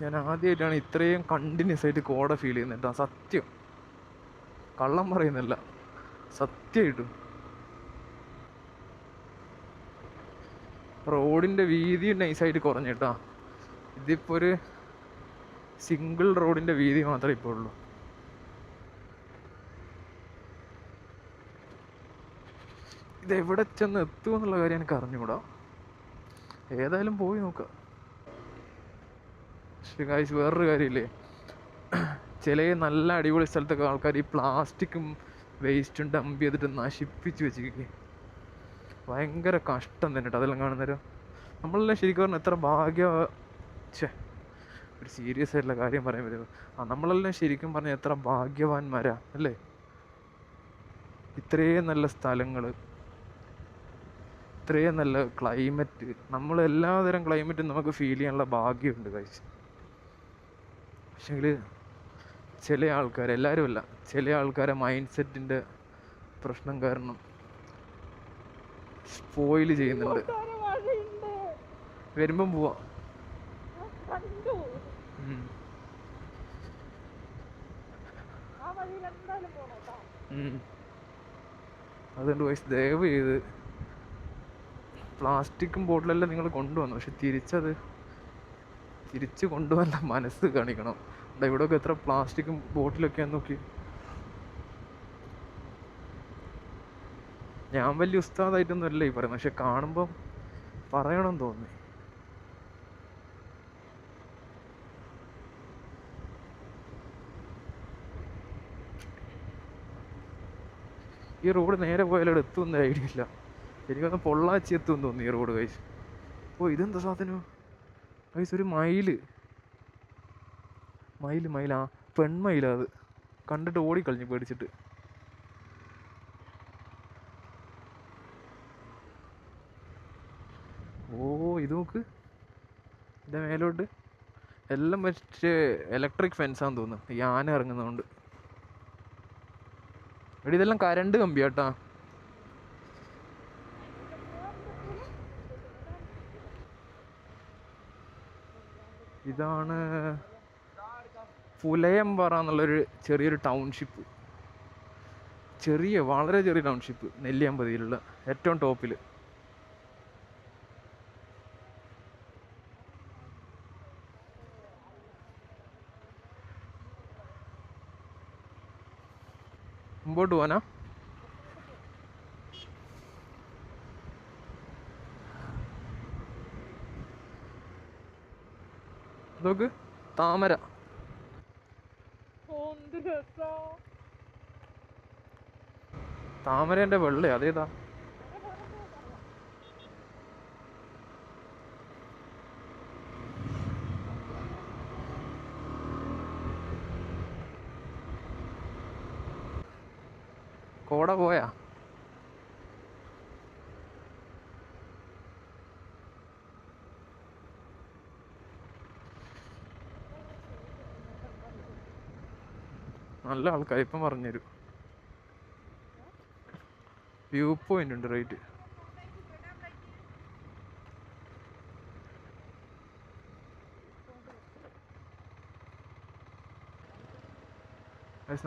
ഞാൻ ആദ്യമായിട്ടാണ് ഇത്രയും കണ്ടിന്യൂസ് ആയിട്ട് കോട ഫീൽ ചെയ്യുന്നത് കേട്ടോ. സത്യം, കള്ളം പറയുന്നില്ല, സത്യമായിട്ടും. റോഡിൻ്റെ വീതി നൈസായിട്ട് കുറഞ്ഞു കേട്ടോ. ഇതിപ്പോൾ ഒരു സിംഗിൾ റോഡിൻ്റെ വീതി മാത്രമേ ഇപ്പോൾ ഉള്ളൂ. ഇതെവിടെ ചെന്ന് എത്തുമെന്നുള്ള കാര്യം എനിക്ക് അറിഞ്ഞുകൂടാ. ഏതായാലും പോയി നോക്കാം. പക്ഷേ ഗൈസ് വേറൊരു കാര്യമില്ലേ, ചില നല്ല അടിപൊളി സ്ഥലത്തൊക്കെ ആൾക്കാർ ഈ പ്ലാസ്റ്റിക്കും വേസ്റ്റും ഡംപ് ചെയ്തിട്ട് നശിപ്പിച്ച് വെച്ചിരിക്കുക. ഭയങ്കര കഷ്ടം തന്നെ കേട്ടോ അതെല്ലാം കാണുന്നേരം. നമ്മളെല്ലാം ശരിക്കും പറഞ്ഞാൽ എത്ര ഒരു സീരിയസ് ആയിട്ടുള്ള കാര്യം പറയാൻ പറ്റുമോ? നമ്മളെല്ലാം ശരിക്കും പറഞ്ഞാൽ എത്ര ഭാഗ്യവാന്മാരാ അല്ലേ. ഇത്രയും നല്ല സ്ഥലങ്ങൾ, ഇത്രയും നല്ല ക്ലൈമറ്റ്, നമ്മൾ എല്ലാതരം ക്ലൈമറ്റും നമുക്ക് ഫീൽ ചെയ്യാനുള്ള ഭാഗ്യമുണ്ട് ഗൈസ്. പക്ഷെങ്കിൽ ചില ആൾക്കാർ, എല്ലാവരും അല്ല, ചില ആൾക്കാരെ മൈൻഡ് സെറ്റിൻ്റെ പ്രശ്നം കാരണം സ്പോയിൽ ചെയ്യുന്നുണ്ട്. വരുമ്പം പോവാ. അതുകൊണ്ട് വയസ്സ് ദയവ് ചെയ്ത് പ്ലാസ്റ്റിക്കും ബോട്ടിലെല്ലാം നിങ്ങൾ കൊണ്ടുവന്നു, പക്ഷെ തിരിച്ച് കൊണ്ടുവന്ന മനസ്സ് കാണിക്കണം. ഇവിടെയൊക്കെ എത്ര പ്ലാസ്റ്റിക്കും ബോട്ടിലൊക്കെയാന്ന് നോക്കി. ഞാൻ വലിയ ഉസ്താദായിട്ടൊന്നും അല്ല ഈ പറയുന്നത്, പക്ഷെ കാണുമ്പം പറയണമെന്ന് തോന്നി. ഈ റോഡ് നേരെ പോയാലും ഇവിടെ എത്തുമെന്ന് ഐഡിയ ഇല്ല. എനിക്കൊന്ന് പൊള്ളാച്ചി എത്തുമെന്ന് തോന്നി ഈ റോഡ് കൈസ്. ഓ ഇതെന്താ സാധനം കൈസ്? ഒരു മയില്, ആ പെൺമയിലാ. അത് കണ്ടിട്ട് ഓടിക്കളഞ്ഞു പേടിച്ചിട്ട്. ഓ ഇത് നോക്ക്, ഇതിൻ്റെ മേലോട്ട് എല്ലാം മറ്റേ ഇലക്ട്രിക് ഫെൻസാന്ന് തോന്നുന്നു, ഈ ആന ഇറങ്ങുന്നതുകൊണ്ട്. എടി ഇതെല്ലാം കരണ്ട് കമ്പിയാട്ടാ. ഇതാണ് പുലയംപാറ എന്നുള്ളൊരു ചെറിയൊരു ടൗൺഷിപ്പ്. വളരെ ചെറിയ ടൗൺഷിപ്പ്, നെല്ലിയാമ്പതിയിലുള്ള ഏറ്റവും ടോപ്പിൽ. മുമ്പോട്ട് പോവാനാ? നോക്ക്, താമര. താമരേൻ്റെ വെള്ള അതേതാ? കോട പോയാ? നല്ല ആൾക്കാർ ഇപ്പം പറഞ്ഞുതരും. വ്യൂ പോയിന്റ് ഉണ്ട് റൈറ്റ്.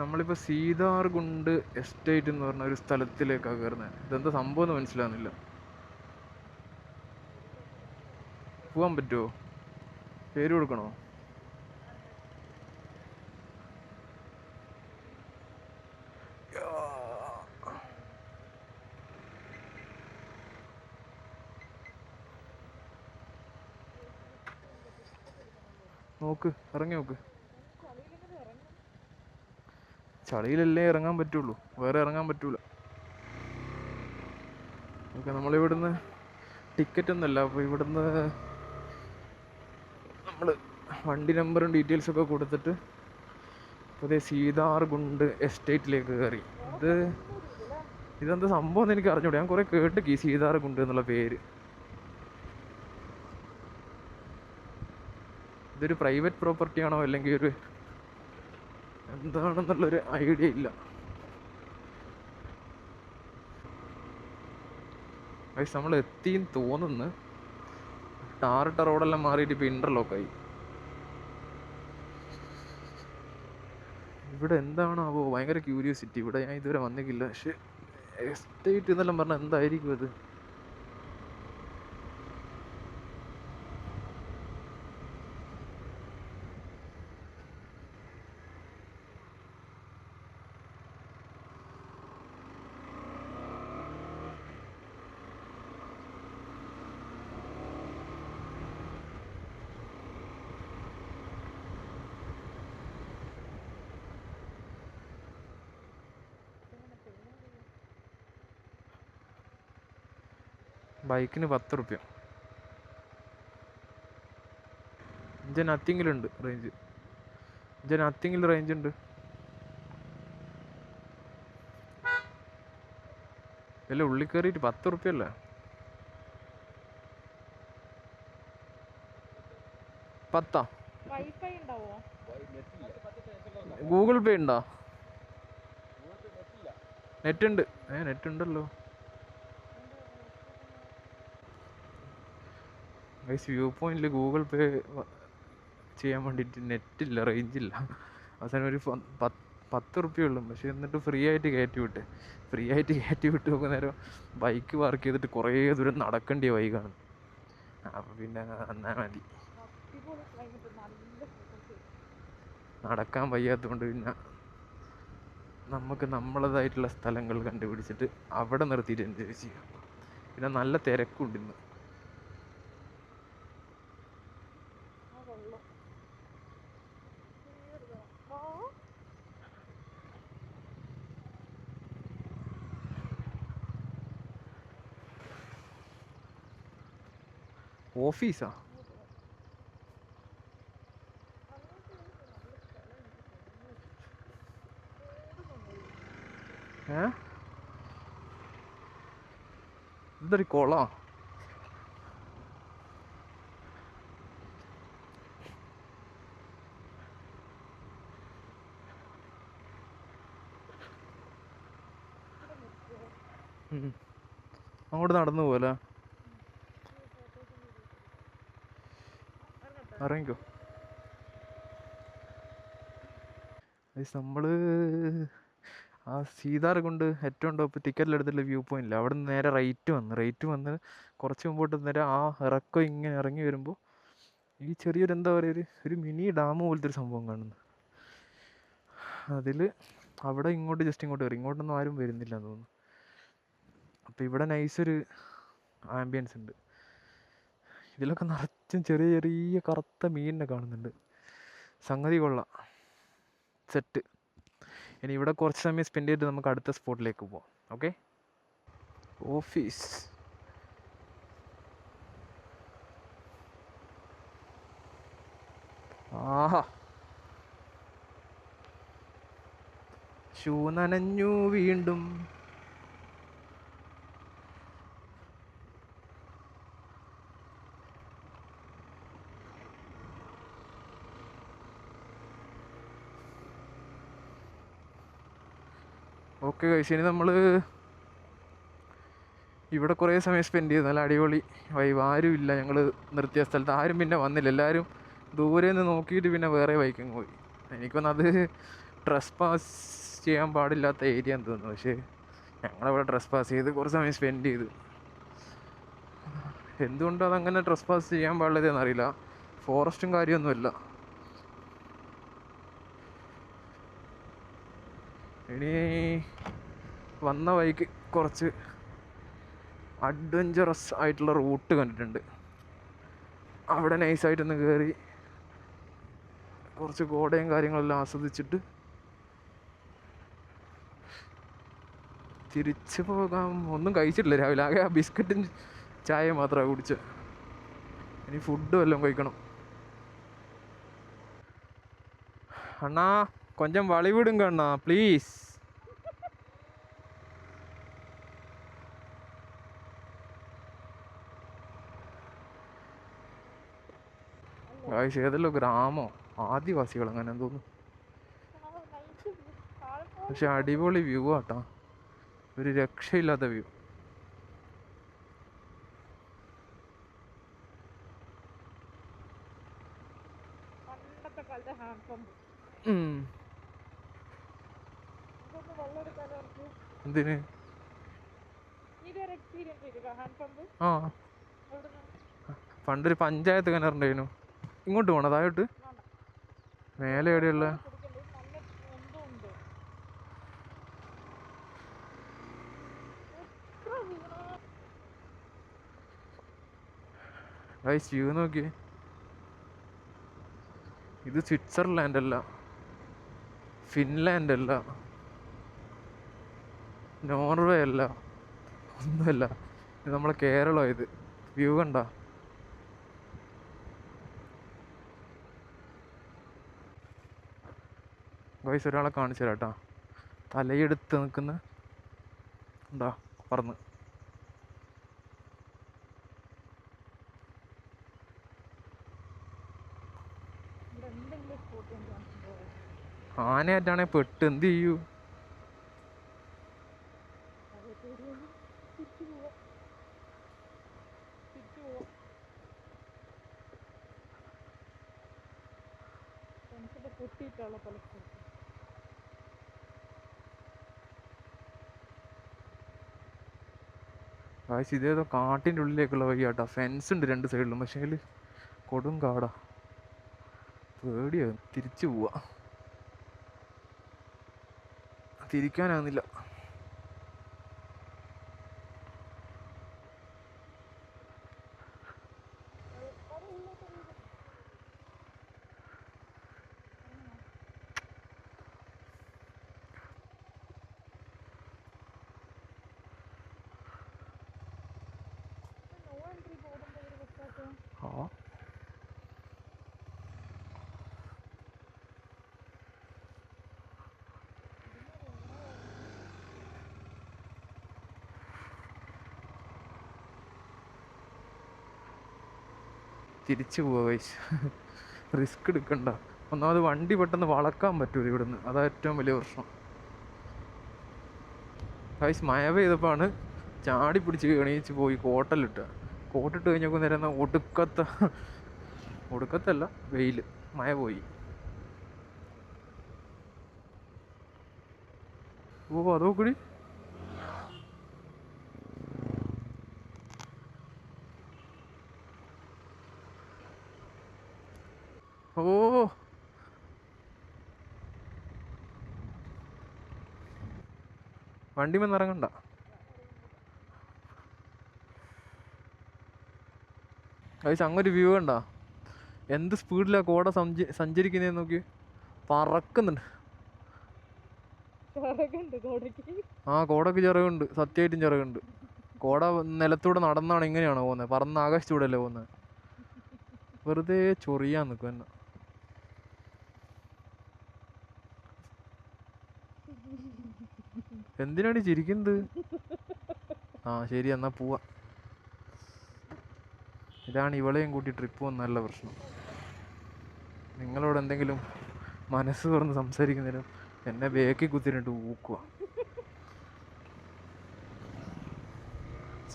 നമ്മളിപ്പോൾ സീതാർകുണ്ട് എസ്റ്റേറ്റ് എന്ന് പറഞ്ഞ ഒരു സ്ഥലത്തിലേക്കാണ് കയറുന്നത്. ഇതെന്താ സംഭവം എന്ന് മനസ്സിലാകുന്നില്ല. പോകാൻ പറ്റുമോ? പേര് കൊടുക്കണോ? നോക്ക്, ഇറങ്ങി നോക്ക്. ചളിയിലല്ലേ ഇറങ്ങാൻ പറ്റുള്ളൂ, വേറെ ഇറങ്ങാൻ പറ്റൂല. ഓക്കെ, നമ്മളിവിടുന്ന് ടിക്കറ്റ് ഒന്നുമല്ല. അപ്പോൾ ഇവിടുന്ന് നമ്മൾ വണ്ടി നമ്പറും ഡീറ്റെയിൽസൊക്കെ കൊടുത്തിട്ട് പുതിയ സീതാർകുണ്ട് എസ്റ്റേറ്റിലേക്ക് കയറി. ഇതെന്താ സംഭവം എന്ന് എനിക്ക് അറിഞ്ഞൂടെ. ഞാൻ കുറേ കേട്ടിക്ക് ഈ സീതാർകുണ്ട് എന്നുള്ള പേര്. ഇതൊരു പ്രൈവറ്റ് പ്രോപ്പർട്ടി ആണോ അല്ലെങ്കിൽ ഒരു എന്താണെന്നുള്ളൊരു ഐഡിയ ഇല്ല. പക്ഷെ നമ്മൾ എത്തിന്ന് തോന്നുന്നു. ടാറിട്ട റോഡെല്ലാം മാറിയിട്ട് ഇപ്പോൾ ഇൻ്റർലോക്കായി. ഇവിടെ എന്താണാവോ, ഭയങ്കര ക്യൂരിയോസിറ്റി. ഇവിടെ ഞാൻ ഇതുവരെ വന്നിട്ടില്ല. പക്ഷെ എസ്റ്റേറ്റ് എന്നെല്ലാം പറഞ്ഞാൽ എന്തായിരിക്കും അത്? ബൈക്കിന് 10 റുപ്യ. ഇഞ്ചൻ നത്തിങ്ങിലുണ്ട് റേഞ്ച്. നത്തിങ്ങിൽ റേഞ്ച് ഉണ്ട്. അല്ല, ഉള്ളിൽ കയറിയിട്ട് 10 റുപ്യ അല്ലേ? 10. ഗൂഗിൾ പേ ഉണ്ടോ? നെറ്റ് ഉണ്ട്. നെറ്റ് ഉണ്ടല്ലോ. വ്യൂ പോയിന്റിൽ ഗൂഗിൾ പേ ചെയ്യാൻ വേണ്ടിയിട്ട് നെറ്റില്ല, റേഞ്ചില്ല. അവസാനം ഒരു 10 റുപ്യ ഉള്ളൂ. പക്ഷെ എന്നിട്ട് ഫ്രീ ആയിട്ട് കയറ്റി വിട്ട് നോക്കുന്നേരം ബൈക്ക് പാർക്ക് ചെയ്തിട്ട് കുറേ ദൂരം നടക്കേണ്ടിയ ബൈക്കാണ്. അപ്പം പിന്നെ എന്നാൽ മതി, നടക്കാൻ വയ്യാത്തതുകൊണ്ട് പിന്നെ നമുക്ക് നമ്മളതായിട്ടുള്ള സ്ഥലങ്ങൾ കണ്ടുപിടിച്ചിട്ട് അവിടെ നിർത്തിയിട്ട് എൻജോയ് ചെയ്യാം. പിന്നെ നല്ല തിരക്കുണ്ട് ഇന്ന്. ഓഫീസാ? ഇതൊരു കൊളാ? അങ്ങോട്ട് നടന്നു പോവല്ലേ? ഇറങ്ങിക്കോ. നമ്മൾ ആ സീതാർ കൊണ്ട് ഏറ്റവും ടോപ്പ് ടിക്കറ്റിൽ എടുത്തിട്ടുള്ള വ്യൂ പോയിന്റില്ല, അവിടെ നിന്ന് നേരെ റൈറ്റ് വന്ന് കുറച്ച് മുമ്പോട്ട് നേരെ ആ ഇറക്കം ഇങ്ങനെ ഇറങ്ങി വരുമ്പോൾ ഈ ചെറിയൊരു എന്താ പറയുക, ഒരു മിനി ഡാം പോലത്തെ ഒരു സംഭവം കാണുന്നു. അതിൽ അവിടെ ജസ്റ്റ് ഇങ്ങോട്ട് കയറി, ഇങ്ങോട്ടൊന്നും ആരും വരുന്നില്ല എന്ന് തോന്നുന്നു. അപ്പോൾ ഇവിടെ നൈസൊരു ആംബിയൻസ് ഉണ്ട്. ഇതിലൊക്കെ നിറച്ചും ചെറിയ ചെറിയ കറുത്ത മീനിനെ കാണുന്നുണ്ട്. സംഗതി കൊള്ളാം, സെറ്റ്. ഇനി ഇവിടെ കുറച്ച് സമയം സ്പെൻഡ് ചെയ്തിട്ട് നമുക്ക് അടുത്ത സ്പോട്ടിലേക്ക് പോവാം. ഓക്കെ. ഓഫീസ്. ആഹാ, ഷൂ നനഞ്ഞു വീണ്ടും. ഓക്കെ ഗൈസ്, ഇനി നമ്മൾ ഇവിടെ കുറേ സമയം സ്പെൻഡ് ചെയ്തു. നല്ല അടിപൊളി വൈബ്. ആരും ഇല്ല, ഞങ്ങൾ നിർത്തിയ സ്ഥലത്ത് ആരും പിന്നെ വന്നില്ല. എല്ലാവരും ദൂരെ നിന്ന് നോക്കിയിട്ട് പിന്നെ വേറെ ബൈക്കിങ് പോയി. എനിക്കൊന്ന് അത് ട്രസ് പാസ് ചെയ്യാൻ പാടില്ലാത്ത ഏരിയ എന്ന് തോന്നുന്നു. പക്ഷേ ഞങ്ങളവിടെ ട്രസ് പാസ് ചെയ്ത് കുറച്ച് സമയം സ്പെൻഡ് ചെയ്തു. എന്തുകൊണ്ടും അതങ്ങനെ ട്രസ് പാസ് ചെയ്യാൻ പാടില്ലതെന്ന് അറിയില്ല. ഫോറസ്റ്റും കാര്യമൊന്നുമില്ല. ഇനി വന്ന വഴിക്ക് കുറച്ച് അഡ്വഞ്ചറസ് ആയിട്ടുള്ള റൂട്ട് കണ്ടിട്ടുണ്ട്. അവിടെ നൈസായിട്ടൊന്ന് കയറി കുറച്ച് കോടയും കാര്യങ്ങളെല്ലാം ആസ്വദിച്ചിട്ട് തിരിച്ചു പോകാം. ഒന്നും കഴിച്ചിട്ടില്ല രാവിലെ, ആകെ ആ ബിസ്ക്കറ്റും ചായയും മാത്രമാണ് കുടിച്ചത്. ഇനി ഫുഡ് വല്ലതും കഴിക്കണം. അണ്ണാ കൊഞ്ചം വളിവിടുങ്ക അണ്ണാ പ്ലീസ്. ഏതല്ലോ ഗ്രാമോ ആദിവാസികൾ അങ്ങനെ തോന്നുന്നു. പക്ഷെ അടിപൊളി വ്യൂ ആട്ടാ, ഒരു രക്ഷയില്ലാത്ത വ്യൂ. എന്തിന്? ആ, പണ്ടൊരു പഞ്ചായത്ത് കിണറുണ്ടായിരുന്നു. ഇങ്ങോട്ട് പോണോ താഴോട്ട്? മേലെ എവിടെയുള്ള? വ്യൂ നോക്കിയേ. ഇത് സ്വിറ്റ്സർലാൻഡ് അല്ല, ഫിൻലാൻഡ് അല്ല, നോർവേ അല്ല, ഒന്നുമല്ല. ഇത് നമ്മളെ കേരളം. ഇത് വ്യൂ കണ്ട? ഗൈസ് ഒരാളെ കാണിച്ചു തരാം കേട്ടോ. തലയെടുത്ത് നിൽക്കുന്ന എന്താ പറന്ന്. ആനയായിട്ടാണെങ്കിൽ പെട്ട് എന്ത് ചെയ്യൂ? ഇതേതോ കാട്ടിൻ്റെ ഉള്ളിലേക്കുള്ള വഴിയാട്ടോ. ഫെൻസ് ഉണ്ട് രണ്ട് സൈഡിലും, പക്ഷേ അതിൽ കൊടും കാടാ. പേടിയാകും. തിരിച്ചു പോവാ, തിരിക്കാനാകുന്നില്ല. ആ തിരിച്ചു പോവാ ഗൈസ്. റിസ്ക് എടുക്കണ്ട. ഒന്നാമത് വണ്ടി പെട്ടെന്ന് വളക്കാൻ പറ്റൂല ഇവിടുന്ന്, അതാ ഏറ്റവും വലിയ പ്രശ്നം. ഗൈസ് മഴ പെയ്തപ്പോഴാണ് ചാടി പിടിച്ച് എണീച്ച് പോയി കോട്ടലിട്ട്. കോട്ടിട്ട് കഴിഞ്ഞപ്പോൾ നേരം ഒടുക്കത്തല്ല വെയിൽ, മഴ പോയി. ഓ അതോ കൂടി ഓ വണ്ടി വന്ന് ഇറങ്ങണ്ട. ഗൈസ് അങ്ങൊരു വ്യൂ കണ്ട, എന്ത് സ്പീഡിലാണ് കോട സഞ്ചരിക്കുന്നതെന്ന് നോക്കി. പറക്കുന്നുണ്ട്. ആ കോടക്ക് ചിറകുണ്ട്, സത്യമായിട്ടും ചിറകുണ്ട്. കോട നിലത്തൂടെ നടന്നാണ് ഇങ്ങനെയാണോ പോകുന്നത്? പറന്ന് ആകാശത്തൂടെ അല്ലേ പോകുന്നത്? വെറുതെ ചൊറിയാൻ നിൽക്കും എന്നെ. എന്തിനാണ് ചിരിക്കുന്നത്? ആ ശരി, എന്നാ പോവാ. ഇതാണ് ഇവളെയും കൂട്ടി ട്രിപ്പ് പോകുന്നതല്ല പ്രശ്നം. നിങ്ങളോട് എന്തെങ്കിലും മനസ്സ് തുറന്ന് സംസാരിക്കുന്നതിനും എന്നെ ബേക്കി കുത്തിയിട്ട് ഊക്കുക.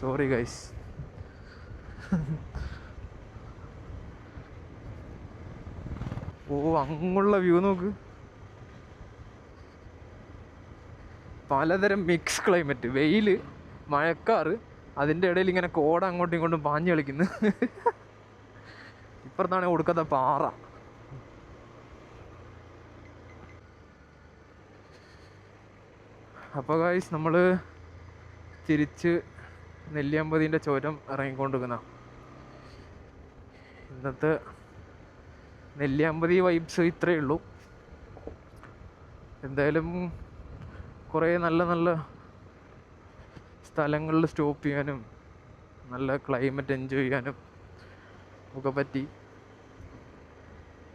Sorry guys. ഓ അങ്ങുള്ള വ്യൂ നോക്ക്. പലതരം മിക്സ് ക്ലൈമറ്റ്, വെയിൽ, മഴക്കാറ്, അതിൻ്റെ ഇടയിൽ ഇങ്ങനെ കോട അങ്ങോട്ടും ഇങ്ങോട്ടും പാഞ്ഞു കളിക്കുന്നു. ഇപ്പുറത്താണ് ഒടുക്കത്തെ പാറ. അപ്പോൾ ഗൈസ് നമ്മൾ തിരിച്ച് നെല്ലിയാമ്പതിൻ്റെ ചുരം ഇറങ്ങിക്കൊണ്ടിരിക്കുന്ന ഇന്നത്തെ നെല്ലിയാമ്പതി വൈബ്സ് ഇത്രയേ ഉള്ളൂ. എന്തായാലും കുറേ നല്ല നല്ല സ്ഥലങ്ങളിൽ സ്റ്റോപ്പ് ചെയ്യാനും നല്ല ക്ലൈമറ്റ് എൻജോയ് ചെയ്യാനും ഒക്കെ പറ്റി.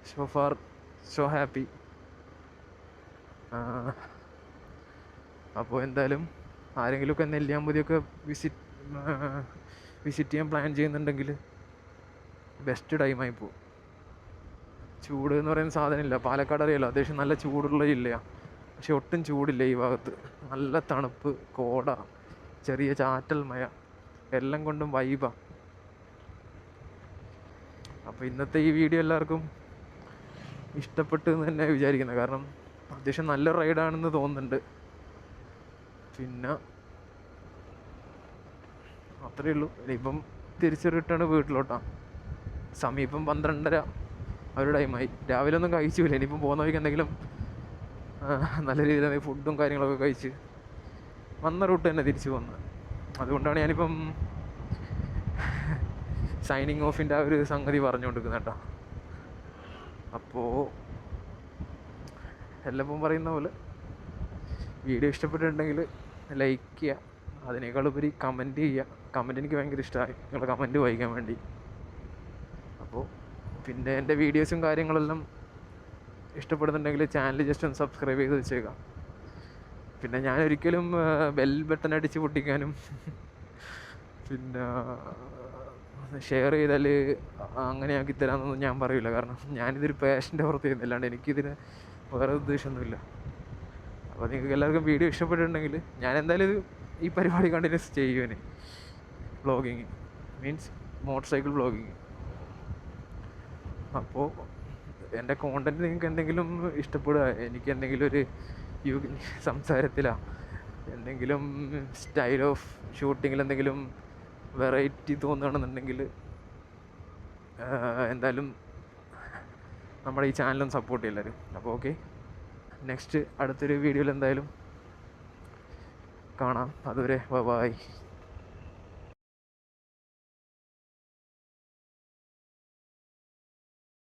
So far so happy. അപ്പോൾ എന്തായാലും ആരെങ്കിലുമൊക്കെ നെല്ലിയാമ്പതിയൊക്കെ വിസിറ്റ് ചെയ്യാൻ പ്ലാൻ ചെയ്യുന്നുണ്ടെങ്കിൽ ബെസ്റ്റ് ടൈമായി പോകും. ചൂട് എന്ന് പറയുന്ന സാധനമില്ല. പാലക്കാട് അറിയാലോ, അത്യാവശ്യം നല്ല ചൂടുള്ള ജില്ലയാണ്. പക്ഷെ ഒട്ടും ചൂടില്ല ഈ ഭാഗത്ത്. നല്ല തണുപ്പ്, കോട, ചെറിയ ചാറ്റൽ മഴ, എല്ലാം കൊണ്ടും വൈബാണ്. അപ്പോൾ ഇന്നത്തെ ഈ വീഡിയോ എല്ലാവർക്കും ഇഷ്ടപ്പെട്ടു എന്ന് തന്നെ വിചാരിക്കുന്നത്. കാരണം അത്യാവശ്യം നല്ല റൈഡാണെന്ന് തോന്നുന്നുണ്ട്. പിന്നെ അത്രയേ ഉള്ളൂ. ഇനിയിപ്പം തിരിച്ച് റിട്ടേൺ വീട്ടിലോട്ടാണ്. സമയം ഇപ്പം 12:30 ആ ഒരു ടൈമായി. രാവിലെ ഒന്നും കഴിച്ചില്ല. ഇനിയിപ്പം പോകുന്ന വഴിക്ക് എന്തെങ്കിലും നല്ല രീതിയിൽ ഫുഡും കാര്യങ്ങളൊക്കെ കഴിച്ച് വന്ന റൂട്ട് തന്നെ തിരിച്ചു പോകുന്നത്. അതുകൊണ്ടാണ് ഞാനിപ്പം സൈനിങ് ഓഫിൻ്റെ ആ ഒരു സംഗതി പറഞ്ഞുകൊണ്ടിരിക്കുന്നത് കേട്ടോ. അപ്പോൾ എല്ലാം പറയുന്ന പോലെ വീഡിയോ ഇഷ്ടപ്പെട്ടിട്ടുണ്ടെങ്കിൽ ലൈക്ക് ചെയ്യുക, അതിനേക്കാളുപരി കമൻറ്റ് ചെയ്യുക. കമൻറ്റ് എനിക്ക് ഭയങ്കര ഇഷ്ടമായി, നിങ്ങളുടെ കമൻറ്റ് വായിക്കാൻ വേണ്ടി. അപ്പോൾ പിന്നെ എൻ്റെ വീഡിയോസും കാര്യങ്ങളെല്ലാം ഇഷ്ടപ്പെടുന്നുണ്ടെങ്കിൽ ചാനൽ ജസ്റ്റ് ഒന്ന് സബ്സ്ക്രൈബ് ചെയ്ത് വെച്ചേക്കാം. പിന്നെ ഞാൻ ഒരിക്കലും ബെൽ ബട്ടൺ അടിച്ച് പൊട്ടിക്കാനും പിന്നെ ഷെയർ ചെയ്താൽ അങ്ങനെ ആക്കി തരാമെന്നൊന്നും ഞാൻ പറയില്ല. കാരണം ഞാനിതൊരു പാഷൻ്റെ പുറത്ത് ചെയ്യുന്നില്ലാണ്ട് എനിക്കിതിന് വേറെ ഉദ്ദേശമൊന്നുമില്ല. അപ്പോൾ നിങ്ങൾക്ക് എല്ലാവർക്കും വീഡിയോ ഇഷ്ടപ്പെട്ടിട്ടുണ്ടെങ്കിൽ ഞാൻ എന്തായാലും ഈ പരിപാടി കണ്ടിന്യൂസ് ചെയ്യുവനെ. Vlogging means motorcycle vlogging. അപ്പോൾ എൻ്റെ കോണ്ടൻറ്റ് നിങ്ങൾക്ക് എന്തെങ്കിലും ഇഷ്ടപ്പെടുക, എനിക്ക് എന്തെങ്കിലും ഒരു സംസാരത്തിലോ എന്തെങ്കിലും സ്റ്റൈൽ ഓഫ് ഷൂട്ടിങ്ങിൽ എന്തെങ്കിലും വെറൈറ്റി തോന്നുകയാണെന്നുണ്ടെങ്കിൽ എന്തായാലും നമ്മുടെ ഈ ചാനലൊന്ന് സപ്പോർട്ട് ചെയ്യും എല്ലാവരും. അപ്പോൾ ഓക്കെ, നെക്സ്റ്റ് അടുത്തൊരു വീഡിയോയിൽ എന്തായാലും കാണാം. അതുവരെ ബൈ.